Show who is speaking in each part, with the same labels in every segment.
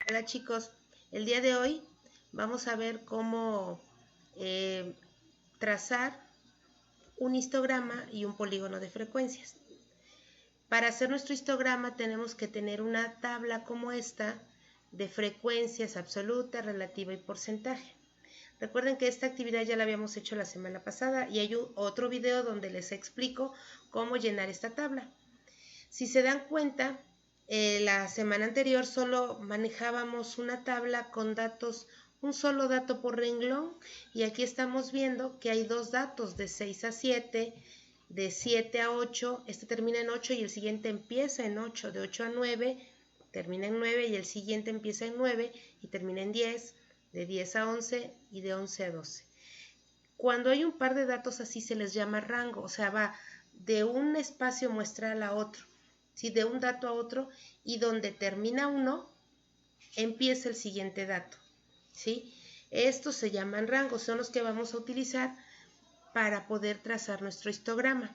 Speaker 1: Hola chicos, el día de hoy vamos a ver cómo trazar un histograma y un polígono de frecuencias. Para hacer nuestro histograma tenemos que tener una tabla como esta de frecuencias absoluta, relativa y porcentaje. Recuerden que esta actividad ya la habíamos hecho la semana pasada y hay otro video donde les explico cómo llenar esta tabla. Si se dan cuenta, la semana anterior solo manejábamos una tabla con datos, un solo dato por renglón, y aquí estamos viendo que hay dos datos de 6 a 7, de 7 a 8, este termina en 8 y el siguiente empieza en 8, de 8 a 9, termina en 9 y el siguiente empieza en 9 y termina en 10, de 10 a 11 y de 11 a 12. Cuando hay un par de datos así se les llama rango, o sea, va de un espacio muestral a otro. ¿Sí? De un dato a otro, y donde termina uno, empieza el siguiente dato. ¿Sí? Estos se llaman rangos, son los que vamos a utilizar para poder trazar nuestro histograma.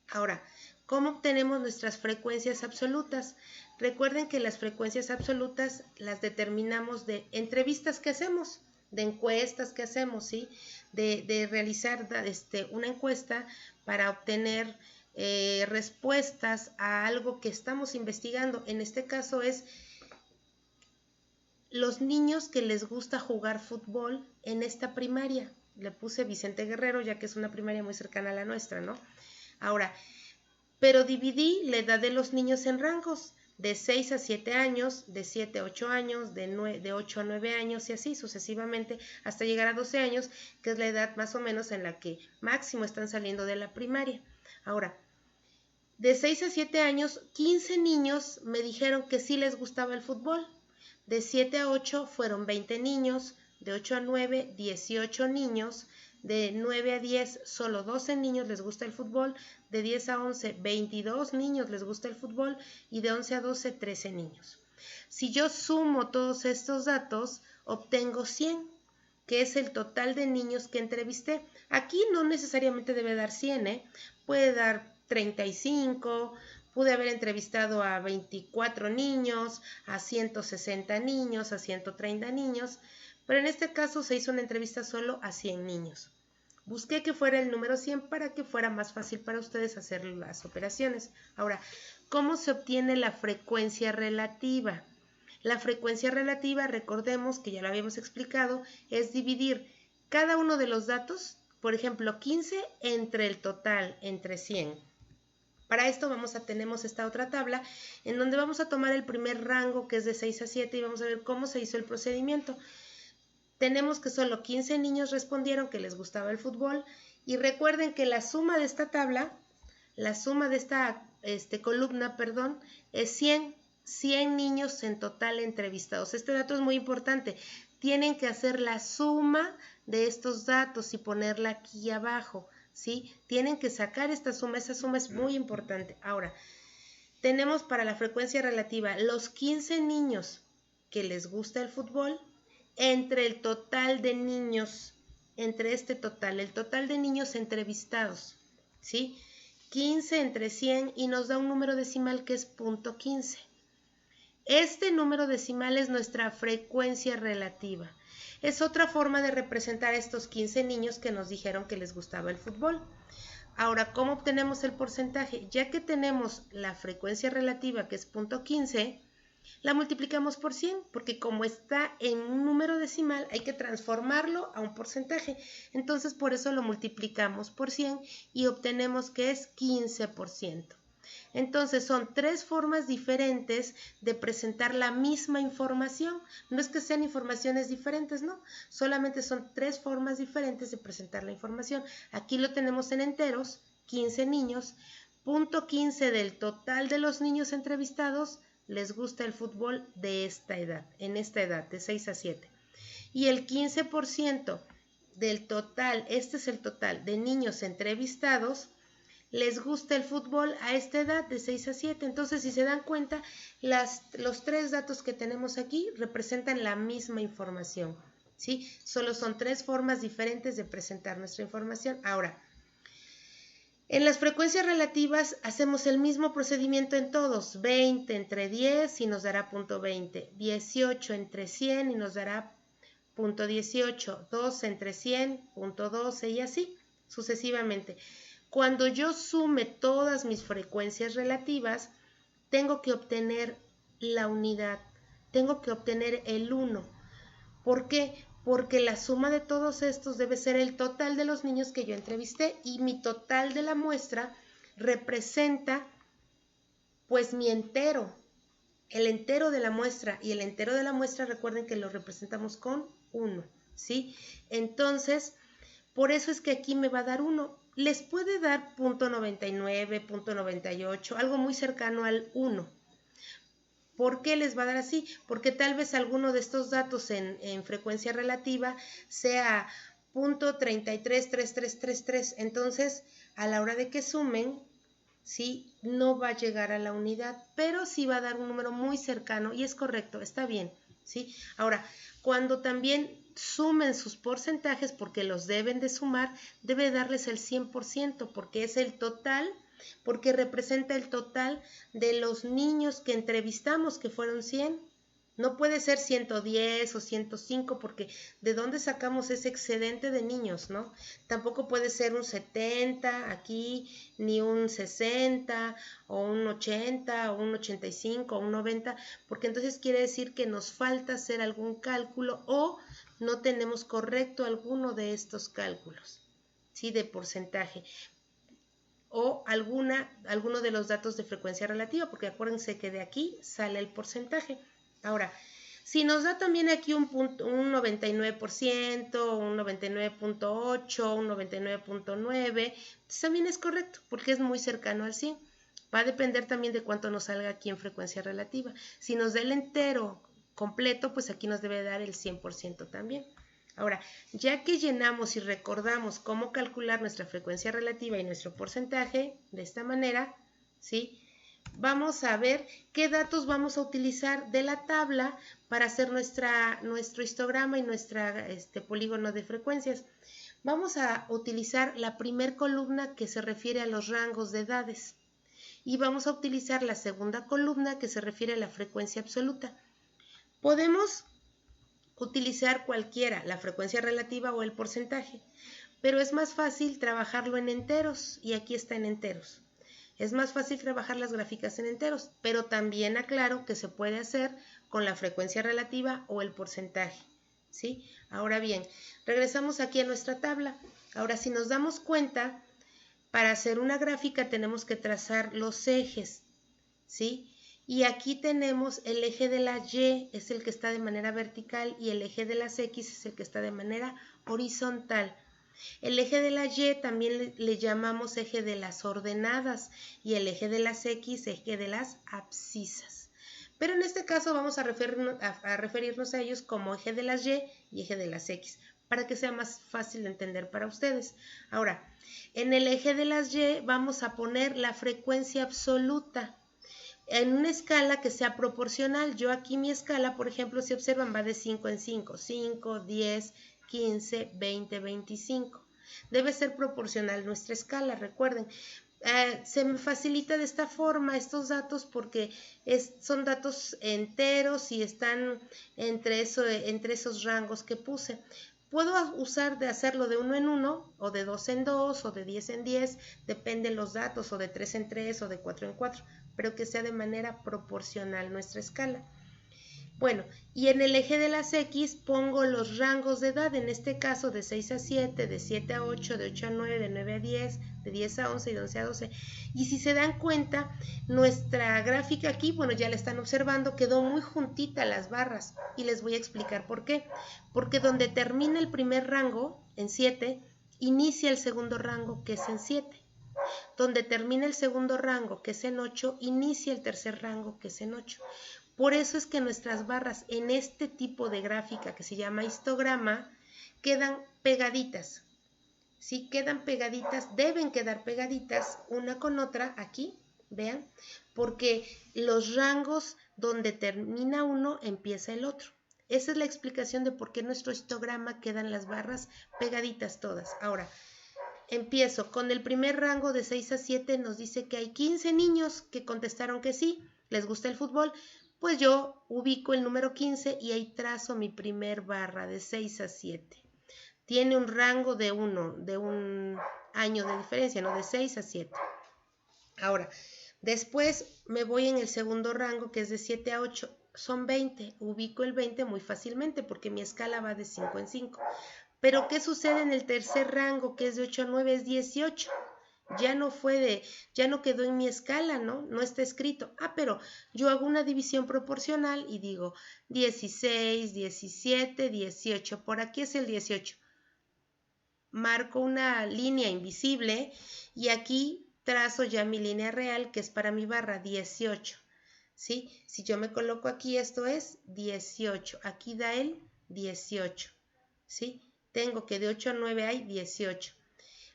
Speaker 1: Ahora, ¿cómo obtenemos nuestras frecuencias absolutas? Recuerden que las frecuencias absolutas las determinamos de entrevistas que hacemos, de encuestas que hacemos, ¿sí? De realizar una encuesta para obtener respuestas a algo que estamos investigando. En este caso es los niños que les gusta jugar fútbol en esta primaria. Le puse Vicente Guerrero ya que es una primaria muy cercana a la nuestra, ¿no? Ahora, pero dividí la edad de los niños en rangos, de 6 a 7 años, de 7 a 8 años, de 8 a 9 años y así sucesivamente hasta llegar a 12 años, que es la edad más o menos en la que máximo están saliendo de la primaria. Ahora, de 6 a 7 años, 15 niños me dijeron que sí les gustaba el fútbol. De 7 a 8 fueron 20 niños, de 8 a 9, 18 niños, de 9 a 10 solo 12 niños les gusta el fútbol, de 10 a 11 22 niños les gusta el fútbol y de 11 a 12 13 niños. Si yo sumo todos estos datos, obtengo 100, que es el total de niños que entrevisté. Aquí no necesariamente debe dar 100, puede dar 35, pude haber entrevistado a 24 niños, a 160 niños, a 130 niños, pero en este caso se hizo una entrevista solo a 100 niños. Busqué que fuera el número 100 para que fuera más fácil para ustedes hacer las operaciones. Ahora, ¿cómo se obtiene la frecuencia relativa? La frecuencia relativa, recordemos que ya lo habíamos explicado, es dividir cada uno de los datos, por ejemplo, 15 entre el total, entre 100. Para esto tenemos esta otra tabla en donde vamos a tomar el primer rango que es de 6 a 7 y vamos a ver cómo se hizo el procedimiento. Tenemos que solo 15 niños respondieron que les gustaba el fútbol y recuerden que la suma de esta tabla, la suma de esta columna, perdón, es 100 niños en total entrevistados. Este dato es muy importante. Tienen que hacer la suma de estos datos y ponerla aquí abajo. ¿Sí? Tienen que sacar esta suma, esa suma es muy importante. Ahora, tenemos para la frecuencia relativa los 15 niños que les gusta el fútbol entre el total de niños, entre este total, el total de niños entrevistados, ¿sí? 15 entre 100 y nos da un número decimal que es 0.15. Este número decimal es nuestra frecuencia relativa. Es otra forma de representar a estos 15 niños que nos dijeron que les gustaba el fútbol. Ahora, ¿cómo obtenemos el porcentaje? Ya que tenemos la frecuencia relativa, que es 0.15, la multiplicamos por 100, porque como está en un número decimal, hay que transformarlo a un porcentaje. Entonces, por eso lo multiplicamos por 100 y obtenemos que es 15%. Entonces son tres formas diferentes de presentar la misma información. No es que sean informaciones diferentes, no. Solamente son tres formas diferentes de presentar la información. Aquí lo tenemos en enteros, 15 niños. 0.15 del total de los niños entrevistados les gusta el fútbol de esta edad, en esta edad, de 6 a 7. Y el 15% del total, este es el total de niños entrevistados, les gusta el fútbol a esta edad de 6 a 7. Entonces, si se dan cuenta, los tres datos que tenemos aquí representan la misma información, ¿sí? Solo son tres formas diferentes de presentar nuestra información. Ahora, En las frecuencias relativas hacemos el mismo procedimiento en todos, 20 entre 10 y nos dará punto 20, 18 entre 100 y nos dará punto 18, 12 entre 100, punto 12 y así sucesivamente. Cuando yo sume todas mis frecuencias relativas, tengo que obtener la unidad, tengo que obtener el 1. ¿Por qué? Porque la suma de todos estos debe ser el total de los niños que yo entrevisté y mi total de la muestra representa pues mi entero, el entero de la muestra, y el entero de la muestra recuerden que lo representamos con 1, ¿sí? Entonces, por eso es que aquí me va a dar 1. Les puede dar punto 99, punto 98, algo muy cercano al 1. ¿Por qué les va a dar así? Porque tal vez alguno de estos datos en frecuencia relativa sea punto 333333. Entonces, a la hora de que sumen, ¿sí? No va a llegar a la unidad, pero sí va a dar un número muy cercano y es correcto, está bien, ¿sí? Ahora, cuando también sumen sus porcentajes, porque los deben de sumar, debe darles el 100%, porque es el total, porque representa el total de los niños que entrevistamos, que fueron 100. No puede ser 110 o 105 porque ¿de dónde sacamos ese excedente de niños, no? Tampoco puede ser un 70 aquí, ni un 60 o un 80 o un 85 o un 90, porque entonces quiere decir que nos falta hacer algún cálculo o no tenemos correcto alguno de estos cálculos, ¿sí? De porcentaje o alguno de los datos de frecuencia relativa, porque acuérdense que de aquí sale el porcentaje. Ahora, si nos da también aquí un 99%, un 99.8, un 99.9, también es correcto, porque es muy cercano al 100. Va a depender también de cuánto nos salga aquí en frecuencia relativa. Si nos da el entero completo, pues aquí nos debe dar el 100% también. Ahora, ya que llenamos y recordamos cómo calcular nuestra frecuencia relativa y nuestro porcentaje, de esta manera, ¿sí? Vamos a ver qué datos vamos a utilizar de la tabla para hacer nuestro histograma y nuestro polígono de frecuencias. Vamos a utilizar la primer columna que se refiere a los rangos de edades y vamos a utilizar la segunda columna que se refiere a la frecuencia absoluta. Podemos utilizar cualquiera, la frecuencia relativa o el porcentaje, pero es más fácil trabajarlo en enteros y aquí está en enteros. Es más fácil trabajar las gráficas en enteros, pero también aclaro que se puede hacer con la frecuencia relativa o el porcentaje, ¿sí? Ahora bien, regresamos aquí a nuestra tabla. Ahora, si nos damos cuenta, para hacer una gráfica tenemos que trazar los ejes, ¿sí? Y aquí tenemos el eje de la Y, es el que está de manera vertical, y el eje de las X es el que está de manera horizontal. El eje de la Y también le llamamos eje de las ordenadas y el eje de las X, eje de las abscisas. Pero en este caso vamos a referirnos a ellos como eje de las Y y eje de las X, para que sea más fácil de entender para ustedes. Ahora, en el eje de las Y vamos a poner la frecuencia absoluta en una escala que sea proporcional. Yo aquí mi escala, por ejemplo, si observan, va de 5 en 5, 5, 10, 15, 20, 25. Debe ser proporcional nuestra escala, recuerden. Se me facilita de esta forma estos datos porque son datos enteros y están entre esos rangos que puse. Puedo hacerlo de 1 en 1 o de 2 en 2 o de 10 en 10, depende de los datos, o de 3 en 3 o de 4 en 4, pero que sea de manera proporcional nuestra escala. Bueno, y en el eje de las X pongo los rangos de edad, en este caso de 6 a 7, de 7 a 8, de 8 a 9, de 9 a 10, de 10 a 11 y de 11 a 12. Y si se dan cuenta, nuestra gráfica aquí, bueno, ya la están observando, quedó muy juntita las barras. Y les voy a explicar por qué. Porque donde termina el primer rango, en 7, inicia el segundo rango, que es en 7. Donde termina el segundo rango, que es en 8, inicia el tercer rango, que es en 8. Por eso es que nuestras barras en este tipo de gráfica que se llama histograma quedan pegaditas. ¿Sí? Quedan pegaditas, deben quedar pegaditas una con otra aquí, vean, porque los rangos donde termina uno empieza el otro. Esa es la explicación de por qué en nuestro histograma quedan las barras pegaditas todas. Ahora, empiezo con el primer rango de 6 a 7, nos dice que hay 15 niños que contestaron que sí, les gusta el fútbol, pues yo ubico el número 15 y ahí trazo mi primer barra de 6 a 7. Tiene un rango de un año de diferencia, ¿no? De 6 a 7. Ahora, después me voy en el segundo rango, que es de 7 a 8, son 20. Ubico el 20 muy fácilmente porque mi escala va de 5 en 5. Pero ¿qué sucede en el tercer rango, que es de 8 a 9? Es 18. Ya no quedó en mi escala, ¿no? No está escrito. Pero yo hago una división proporcional y digo 16, 17, 18. Por aquí es el 18. Marco una línea invisible y aquí trazo ya mi línea real, que es para mi barra 18. ¿Sí? Si yo me coloco aquí, esto es 18. Aquí da el 18. ¿Sí? Tengo que de 8 a 9 hay 18.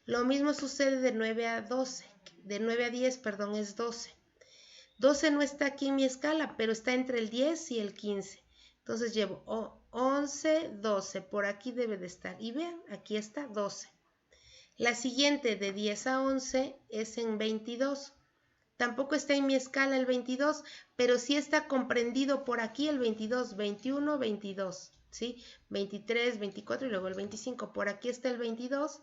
Speaker 1: Lo mismo sucede de 9 a 12. De 9 a 10, perdón, es 12. 12 no está aquí en mi escala, pero está entre el 10 y el 15. Entonces llevo 11, 12. Por aquí debe de estar. Y vean, aquí está 12. La siguiente de 10 a 11 es en 22. Tampoco está en mi escala el 22, pero sí está comprendido por aquí el 22, 21, 22, ¿sí? 23, 24 y luego el 25. Por aquí está el 22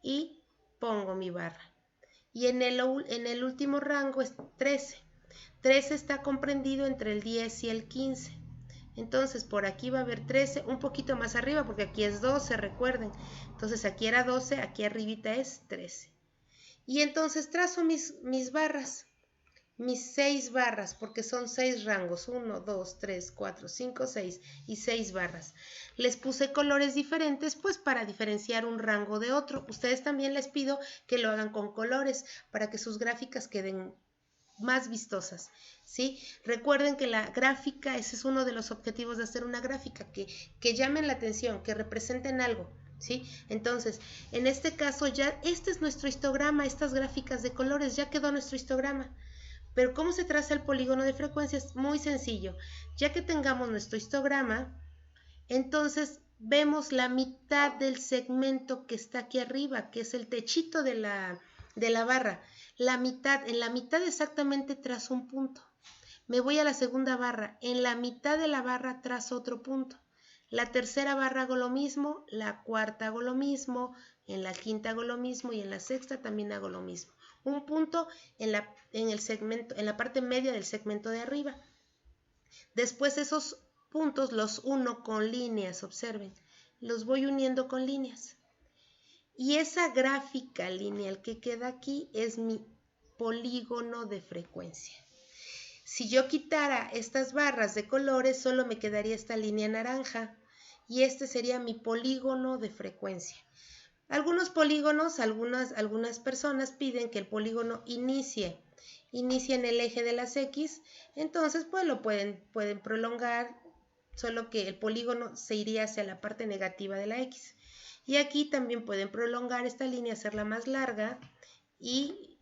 Speaker 1: y pongo mi barra. Y en el último rango es 13. 13 está comprendido entre el 10 y el 15. Entonces por aquí va a haber 13, un poquito más arriba porque aquí es 12, recuerden. Entonces aquí era 12, aquí arribita es 13. Y entonces trazo mis barras, mis 6 barras, porque son 6 rangos, 1, 2, 3, 4, 5, 6 y 6 barras. Les puse colores diferentes pues para diferenciar un rango de otro. Ustedes también les pido que lo hagan con colores para que sus gráficas queden más vistosas, ¿sí? Recuerden que la gráfica, ese es uno de los objetivos de hacer una gráfica, que llamen la atención, que representen algo, ¿sí? Entonces, en este caso ya, este es nuestro histograma, estas gráficas de colores, ya quedó nuestro histograma. Pero ¿cómo se traza el polígono de frecuencias? Muy sencillo. Ya que tengamos nuestro histograma, entonces vemos la mitad del segmento que está aquí arriba, que es el techito de la barra. En la mitad exactamente trazo un punto. Me voy a la segunda barra. En la mitad de la barra trazo otro punto. La tercera barra hago lo mismo, la cuarta hago lo mismo, en la quinta hago lo mismo y en la sexta también hago lo mismo. Un punto en el segmento, en la parte media del segmento de arriba. Después esos puntos los uno con líneas, observen, los voy uniendo con líneas. Y esa gráfica lineal que queda aquí es mi polígono de frecuencia. Si yo quitara estas barras de colores, solo me quedaría esta línea naranja y este sería mi polígono de frecuencia. Algunos polígonos, algunas personas piden que el polígono inicie en el eje de las X, entonces pues lo pueden prolongar, solo que el polígono se iría hacia la parte negativa de la X. Y aquí también pueden prolongar esta línea, hacerla más larga y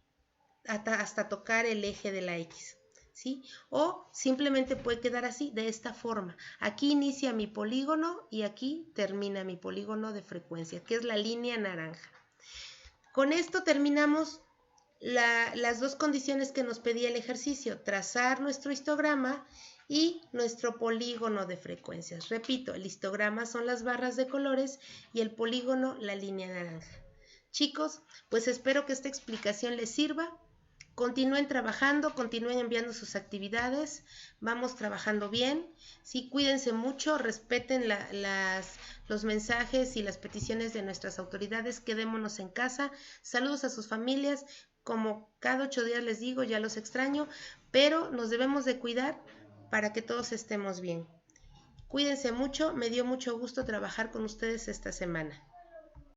Speaker 1: hasta tocar el eje de la X, ¿sí? O simplemente puede quedar así, de esta forma. Aquí inicia mi polígono y aquí termina mi polígono de frecuencia, que es la línea naranja. Con esto terminamos las dos condiciones que nos pedía el ejercicio, trazar nuestro histograma y nuestro polígono de frecuencias. Repito, el histograma son las barras de colores y el polígono la línea naranja. Chicos, pues espero que esta explicación les sirva. Continúen trabajando, continúen enviando sus actividades, vamos trabajando bien, sí, cuídense mucho, respeten los mensajes y las peticiones de nuestras autoridades, quedémonos en casa, saludos a sus familias, como cada 8 días les digo, ya los extraño, pero nos debemos de cuidar para que todos estemos bien. Cuídense mucho, me dio mucho gusto trabajar con ustedes esta semana.